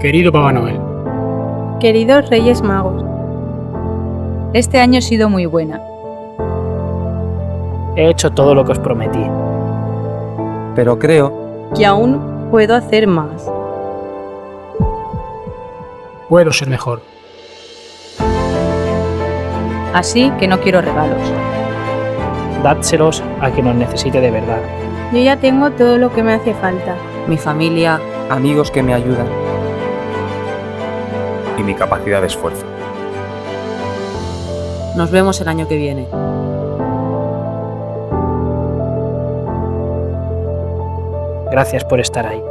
Querido Papá Noel, Queridos Reyes Magos, Este año he sido muy buena. He hecho todo lo que os prometí. Pero creo que aún puedo hacer más. puedo ser mejor. Así que no quiero regalos. Dádselos a quien os necesite de verdad. Yo ya tengo todo lo que me hace falta. Mi familia, amigos que me ayudan. Y mi capacidad de esfuerzo. nos vemos el año que viene. Gracias por estar ahí.